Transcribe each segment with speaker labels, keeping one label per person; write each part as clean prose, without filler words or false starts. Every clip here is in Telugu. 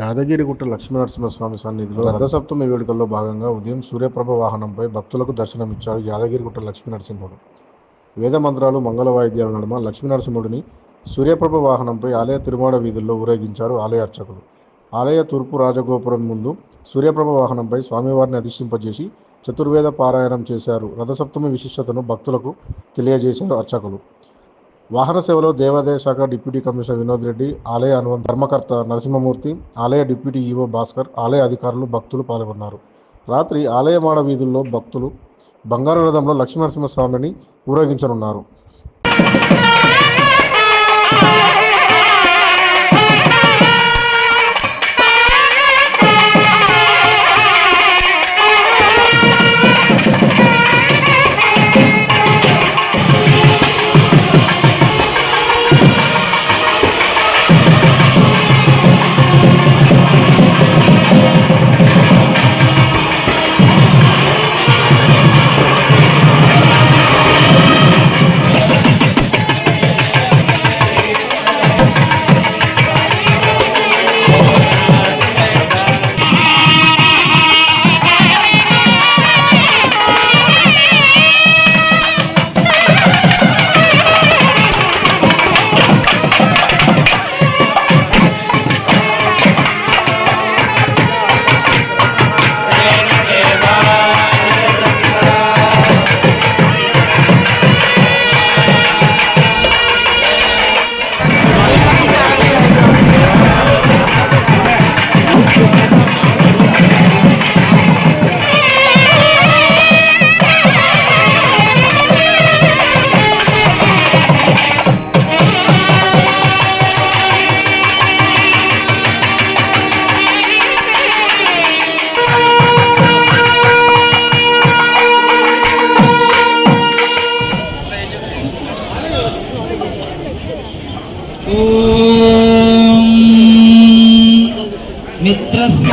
Speaker 1: యాదగిరిగుట్ట లక్ష్మీనరసింహస్వామి సన్నిధిలో రథసప్తమి వేడుకల్లో భాగంగా ఉదయం సూర్యప్రభ వాహనంపై భక్తులకు దర్శనమిచ్చాడు యాదగిరిగుట్ట లక్ష్మీనరసింహుడు. వేద మంత్రాలు, మంగళ వాయిద్యాల నడుమ లక్ష్మీనరసింహుడిని సూర్యప్రభ వాహనంపై ఆలయ తిరుమాడ వీధుల్లో ఊరేగించారు ఆలయ అర్చకులు. ఆలయ తూర్పు రాజగోపురం ముందు సూర్యప్రభ వాహనంపై స్వామివారిని అధిష్టింపజేసి చతుర్వేద పారాయణం చేశారు. రథసప్తమి విశిష్టతను భక్తులకు తెలియజేశారు అర్చకులు. వాహన సేవలో దేవాదాయ శాఖ డిప్యూటీ కమిషనర్ వినోద్ రెడ్డి, ఆలయ అనుబంధ ధర్మకర్త నరసింహమూర్తి, ఆలయ డిప్యూటీ ఈవో భాస్కర్, ఆలయ అధికారులు, భక్తులు పాల్గొన్నారు. రాత్రి ఆలయ మాడ వీధుల్లో భక్తులు బంగారు రథంలో లక్ష్మీనరసింహస్వామిని ఊరేగించనున్నారు.
Speaker 2: మిత్రస్య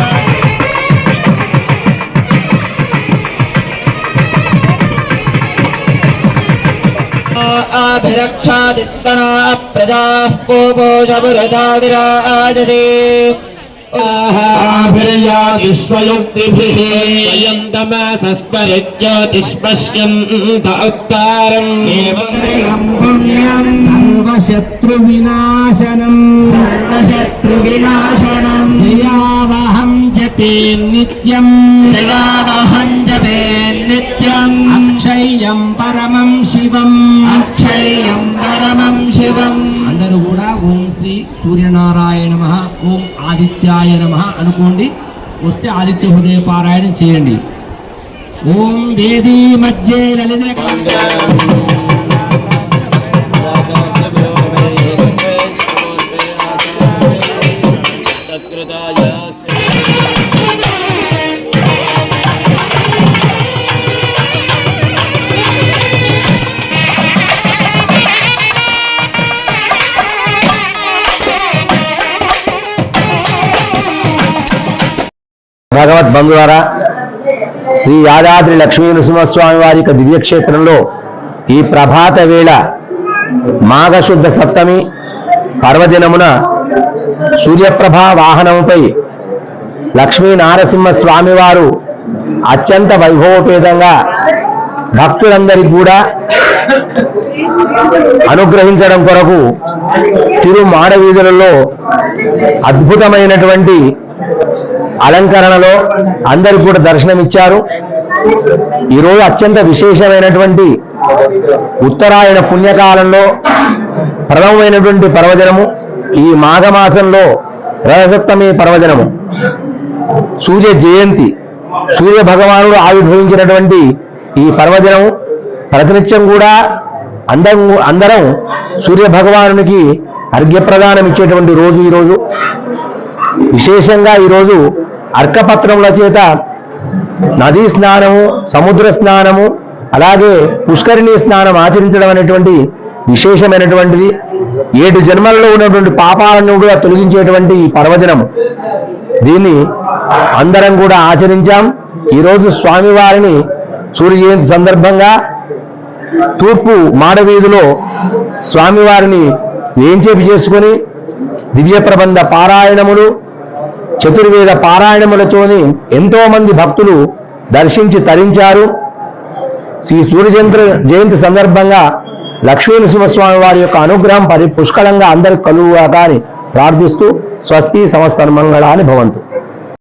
Speaker 2: అభిరక్షాదిత్వనా ప్రజాః పోపోషపురదా విరాజతే
Speaker 3: ఆభిర్యాదిష్వయుక్తిభిః స్వయం తమసస్పరిజ్యోతిష్పశ్యంత ఉత్తారం
Speaker 2: ఏవం పుణ్యం
Speaker 3: సర్వశత్రువినాశనం దయావహం జపే నిత్యం అక్షయం పరమం శివం అందరూ కూడా ఓం శ్రీ సూర్యనారాయణ నమః, ఓం ఆదిత్యాయ నమః అనుకోండి. వస్తే ఆదిత్య హృదయ పారాయణం చేయండి. ఓం వేదీ మధ్యే లలిత
Speaker 4: భగవద్ బంధువారా, శ్రీ యాదాద్రి లక్ష్మీ నరసింహస్వామి వారి యొక్క దివ్యక్షేత్రంలో ఈ ప్రభాత వేళ మాఘశుద్ధ సప్తమి పర్వదినమున సూర్యప్రభ వాహనముపై లక్ష్మీ నారసింహస్వామి వారు అత్యంత వైభవపేతంగా భక్తులందరికీ కూడా అనుగ్రహించడం కొరకు తిరు మాడవీధులలో అద్భుతమైనటువంటి అలంకరణలో అందరికీ కూడా దర్శనమిచ్చారు. ఈరోజు అత్యంత విశేషమైనటువంటి ఉత్తరాయణ పుణ్యకాలంలో ప్రథమమైనటువంటి పర్వదినము, ఈ మాఘమాసంలో రథసప్తమి పర్వదినము, సూర్య జయంతి, సూర్య భగవానుడు ఆవిర్భవించినటువంటి ఈ పర్వదినము. ప్రతినిత్యం కూడా అందరం సూర్య భగవానునికి అర్ఘ్యప్రదానం ఇచ్చేటువంటి రోజు ఈరోజు. విశేషంగా ఈరోజు అర్కపత్రముల చేత నదీ స్నానము, సముద్ర స్నానము, అలాగే పుష్కరిణీ స్నానం ఆచరించడం అనేటువంటి విశేషమైనటువంటిది. 7 జన్మలలో ఉన్నటువంటి పాపాలను కూడా తొలగించేటువంటి ఈ పర్వదినము. దీన్ని అందరం కూడా ఆచరించాం. ఈరోజు స్వామివారిని సూర్య జయంతి సందర్భంగా తూర్పు మాడవీధిలో స్వామివారిని వేంచేపు చేసుకొని దివ్య ప్రబంధ పారాయణములు, చతుర్వేద పారాయణములతోని ఎంతో మంది భక్తులు దర్శించి తరించారు. శ్రీ సూర్యచంద్ర జయంతి సందర్భంగా లక్ష్మీ నరసింహస్వామి వారి యొక్క అనుగ్రహం పుష్కలంగా అందరికి కలుగుగాక అని ప్రార్థిస్తూ స్వస్తి సంవత్సర మంగళాని భవంతు.